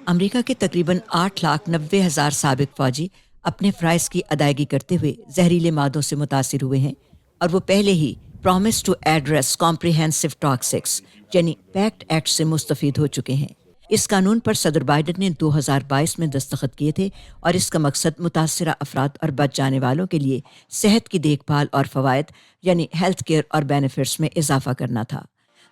امریکہ کے تقریباً 8,90,000 سابق فوجی اپنے فرائض کی ادائیگی کرتے ہوئے زہریلے مادوں سے متاثر ہوئے ہیں اور وہ پہلے ہی پرومس ٹو ایڈریس کمپریہنسو ٹاکسکس یعنی پیکٹ ایکٹ سے مستفید ہو چکے ہیں۔ اس قانون پر صدر بائیڈن نے 2022 میں دستخط کیے تھے اور اس کا مقصد متاثرہ افراد اور بچ جانے والوں کے لیے صحت کی دیکھ بھال اور فوائد یعنی ہیلتھ کیئر اور بینیفٹس میں اضافہ کرنا تھا۔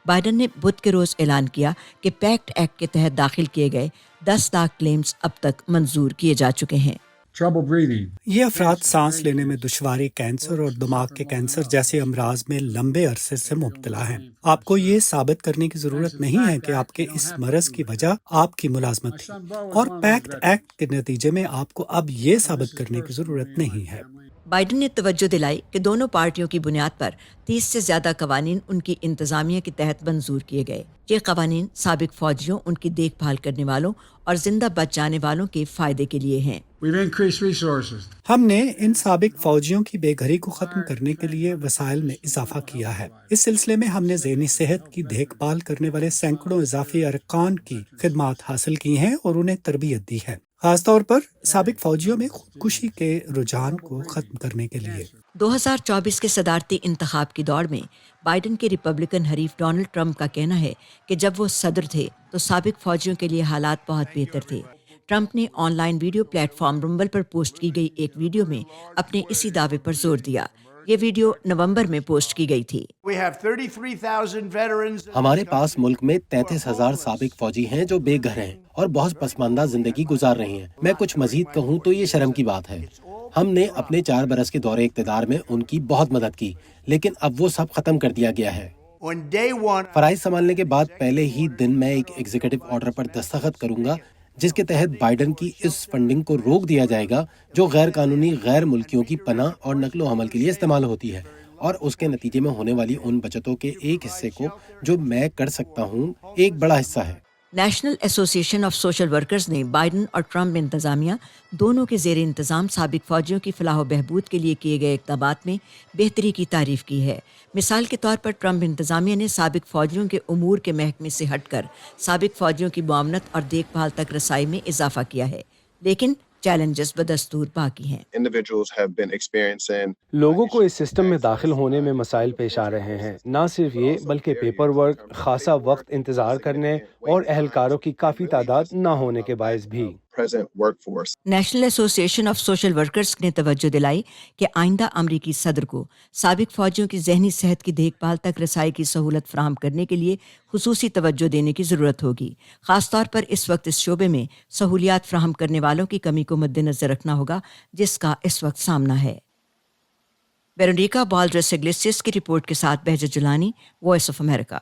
بائیڈن نے بدھ کے روز اعلان کیا کہ پیکٹ ایکٹ کے تحت داخل کیے گئے 10 لاکھ کلیمز اب تک منظور کیے جا چکے ہیں۔ یہ افراد سانس لینے میں دشواری، کینسر اور دماغ کے کینسر جیسے امراض میں لمبے عرصے سے مبتلا ہیں۔ آپ کو یہ ثابت کرنے کی ضرورت نہیں ہے کہ آپ کے اس مرض کی وجہ آپ کی ملازمت تھی، اور پیکٹ ایکٹ کے نتیجے میں آپ کو اب یہ ثابت کرنے کی ضرورت نہیں ہے۔ بائیڈن نے توجہ دلائی کہ دونوں پارٹیوں کی بنیاد پر 30 سے زیادہ قوانین ان کی انتظامیہ کے تحت منظور کیے گئے۔ یہ قوانین سابق فوجیوں، ان کی دیکھ بھال کرنے والوں اور زندہ بچ جانے والوں کے فائدے کے لیے ہیں۔ ہم نے ان سابق فوجیوں کی بے گھری کو ختم کرنے کے لیے وسائل میں اضافہ کیا ہے۔ اس سلسلے میں ہم نے ذہنی صحت کی دیکھ بھال کرنے والے سینکڑوں اضافی ارکان کی خدمات حاصل کی ہیں اور انہیں تربیت دی ہے، خاص طور پر سابق فوجیوں میں خودکشی کے رجحان کو ختم کرنے کے لیے۔ 2024 کے صدارتی انتخاب کی دوڑ میں بائیڈن کے ریپبلکن حریف ڈونلڈ ٹرمپ کا کہنا ہے کہ جب وہ صدر تھے تو سابق فوجیوں کے لیے حالات بہت بہتر تھے۔ ٹرمپ نے online video platform Rumble پر پوسٹ کی گئی ایک ویڈیو میں اپنے اسی دعوے پر زور دیا۔ یہ ویڈیو نومبر میں پوسٹ کی گئی تھی۔ ہمارے پاس ملک میں 33,000 سابق فوجی ہیں جو بے گھر ہیں اور بہت پسماندہ زندگی گزار رہے ہیں۔ میں کچھ مزید کہوں تو یہ شرم کی بات ہے۔ ہم نے اپنے 4 برس کے دور اقتدار میں ان کی بہت مدد کی، لیکن اب وہ سب ختم کر دیا گیا ہے۔ فرائض سنبھالنے کے بعد پہلے ہی دن میں ایک ایگزیکٹو آرڈر پر دستخط کروں گا جس کے تحت بائیڈن کی اس فنڈنگ کو روک دیا جائے گا جو غیر قانونی غیر ملکیوں کی پناہ اور نقل و حمل کے لیے استعمال ہوتی ہے، اور اس کے نتیجے میں ہونے والی ان بچتوں کے ایک حصے کو جو میں کر سکتا ہوں ایک بڑا حصہ ہے۔ نیشنل ایسوسی ایشن آف سوشل ورکرز نے بائیڈن اور ٹرمپ انتظامیہ دونوں کے زیر انتظام سابق فوجیوں کی فلاح و بہبود کے لیے کیے گئے اقدامات میں بہتری کی تعریف کی ہے۔ مثال کے طور پر ٹرمپ انتظامیہ نے سابق فوجیوں کے امور کے محکمے سے ہٹ کر سابق فوجیوں کی معاونت اور دیکھ بھال تک رسائی میں اضافہ کیا ہے، لیکن چیلنجز بدستور باقی ہیں۔ لوگوں کو اس سسٹم میں داخل ہونے میں مسائل پیش آ رہے ہیں۔ نہ صرف یہ بلکہ پیپر ورک، خاصا وقت انتظار کرنے اور اہلکاروں کی کافی تعداد نہ ہونے کے باعث بھی۔ نیشنل ایسوسی ایشن آف سوشل ورکرز نے توجہ دلائی کہ آئندہ امریکی صدر کو سابق فوجیوں کی ذہنی صحت کی دیکھ بھال تک رسائی کی سہولت فراہم کرنے کے لیے خصوصی توجہ دینے کی ضرورت ہوگی، خاص طور پر اس وقت اس شعبے میں سہولیات فراہم کرنے والوں کی کمی کو مد نظر رکھنا ہوگا جس کا اس وقت سامنا ہے۔ ویرونیکا بالڈرس اگلیسیس کی رپورٹ کے ساتھ بہجت جولانی، وائس آف امریکہ۔